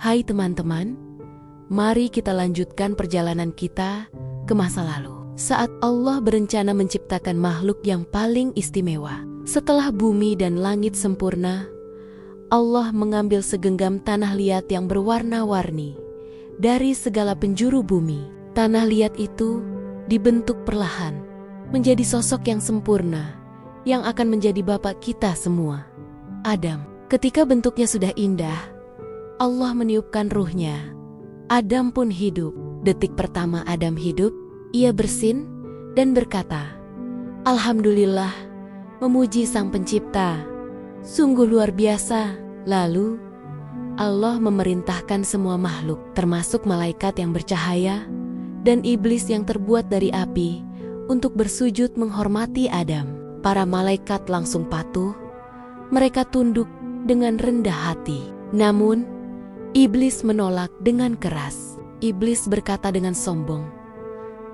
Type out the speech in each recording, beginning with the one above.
Hai teman-teman, mari kita lanjutkan perjalanan kita ke masa lalu. Saat Allah berencana menciptakan makhluk yang paling istimewa. Setelah bumi dan langit sempurna, Allah mengambil segenggam tanah liat yang berwarna-warni dari segala penjuru bumi. Tanah liat itu dibentuk perlahan menjadi sosok yang sempurna yang akan menjadi bapak kita semua, Adam. Ketika bentuknya sudah indah, Allah meniupkan ruhnya. Adam pun hidup. Detik pertama Adam hidup, ia bersin dan berkata, "Alhamdulillah, memuji Sang Pencipta. Sungguh luar biasa." Lalu, Allah memerintahkan semua makhluk, termasuk malaikat yang bercahaya dan iblis yang terbuat dari api, untuk bersujud menghormati Adam. Para malaikat langsung patuh. Mereka tunduk dengan rendah hati. Namun, iblis menolak dengan keras. Iblis berkata dengan sombong,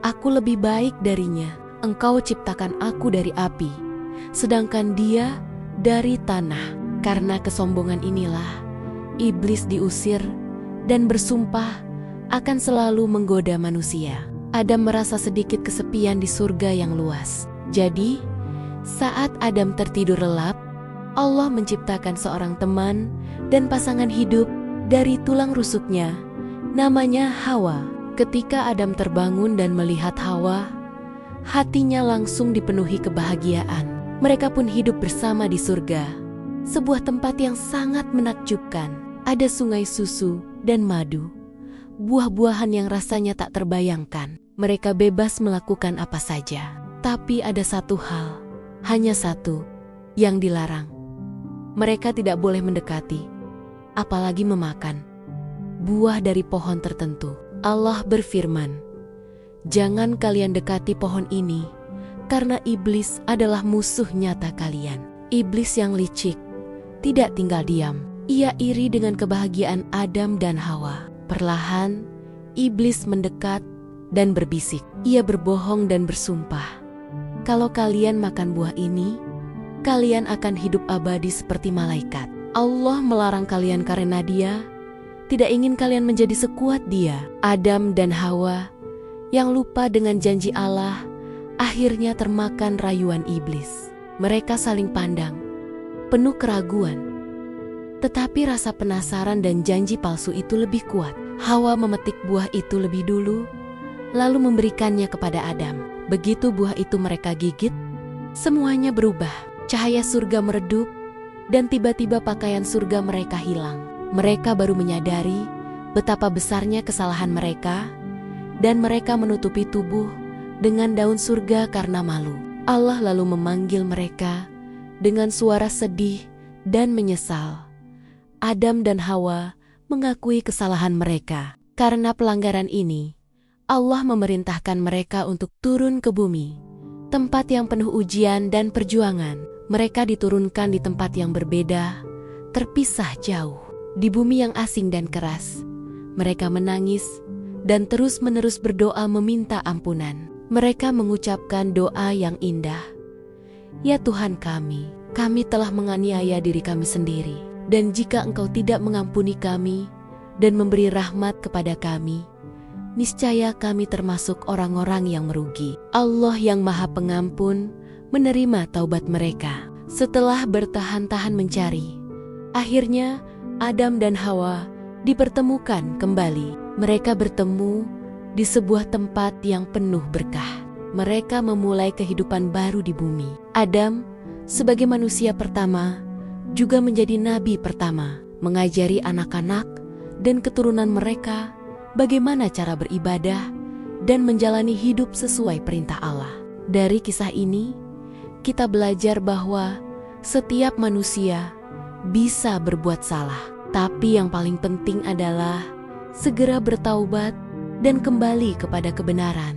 "Aku lebih baik darinya. Engkau ciptakan aku dari api, sedangkan dia dari tanah." Karena kesombongan inilah, iblis diusir dan bersumpah akan selalu menggoda manusia. Adam merasa sedikit kesepian di surga yang luas. Jadi, saat Adam tertidur lelap, Allah menciptakan seorang teman dan pasangan hidup dari tulang rusuknya, namanya Hawa. Ketika Adam terbangun dan melihat Hawa, hatinya langsung dipenuhi kebahagiaan. Mereka pun hidup bersama di surga, sebuah tempat yang sangat menakjubkan. Ada sungai susu dan madu, buah-buahan yang rasanya tak terbayangkan. Mereka bebas melakukan apa saja. Tapi ada satu hal, hanya satu, yang dilarang. Mereka tidak boleh mendekati, apalagi memakan buah dari pohon tertentu. Allah berfirman, "Jangan kalian dekati pohon ini, karena iblis adalah musuh nyata kalian." Iblis yang licik tidak tinggal diam. Ia iri dengan kebahagiaan Adam dan Hawa. Perlahan, iblis mendekat dan berbisik. Ia berbohong dan bersumpah, "Kalau kalian makan buah ini, kalian akan hidup abadi seperti malaikat." Allah melarang kalian karena Dia tidak ingin kalian menjadi sekuat Dia. Adam dan Hawa yang lupa dengan janji Allah akhirnya termakan rayuan iblis. Mereka saling pandang, penuh keraguan. Tetapi rasa penasaran dan janji palsu itu lebih kuat. Hawa memetik buah itu lebih dulu, lalu memberikannya kepada Adam. Begitu buah itu mereka gigit, semuanya berubah. Cahaya surga meredup, dan tiba-tiba pakaian surga mereka hilang. Mereka baru menyadari betapa besarnya kesalahan mereka, dan mereka menutupi tubuh dengan daun surga karena malu. Allah lalu memanggil mereka dengan suara sedih dan menyesal. Adam dan Hawa mengakui kesalahan mereka. Karena pelanggaran ini, Allah memerintahkan mereka untuk turun ke bumi, tempat yang penuh ujian dan perjuangan. Mereka diturunkan di tempat yang berbeda, terpisah jauh. Di bumi yang asing dan keras, mereka menangis dan terus-menerus berdoa meminta ampunan. Mereka mengucapkan doa yang indah. "Ya Tuhan kami telah menganiaya diri kami sendiri. Dan jika Engkau tidak mengampuni kami dan memberi rahmat kepada kami, niscaya kami termasuk orang-orang yang merugi." Allah yang Maha Pengampun menerima taubat mereka. Setelah bertahan-tahan mencari, akhirnya Adam dan Hawa dipertemukan kembali. Mereka bertemu di sebuah tempat yang penuh berkah. Mereka memulai kehidupan baru di bumi. Adam, sebagai manusia pertama, juga menjadi nabi pertama, mengajari anak-anak dan keturunan mereka bagaimana cara beribadah dan menjalani hidup sesuai perintah Allah. Dari kisah ini, kita belajar bahwa setiap manusia bisa berbuat salah, tapi yang paling penting adalah segera bertaubat dan kembali kepada kebenaran.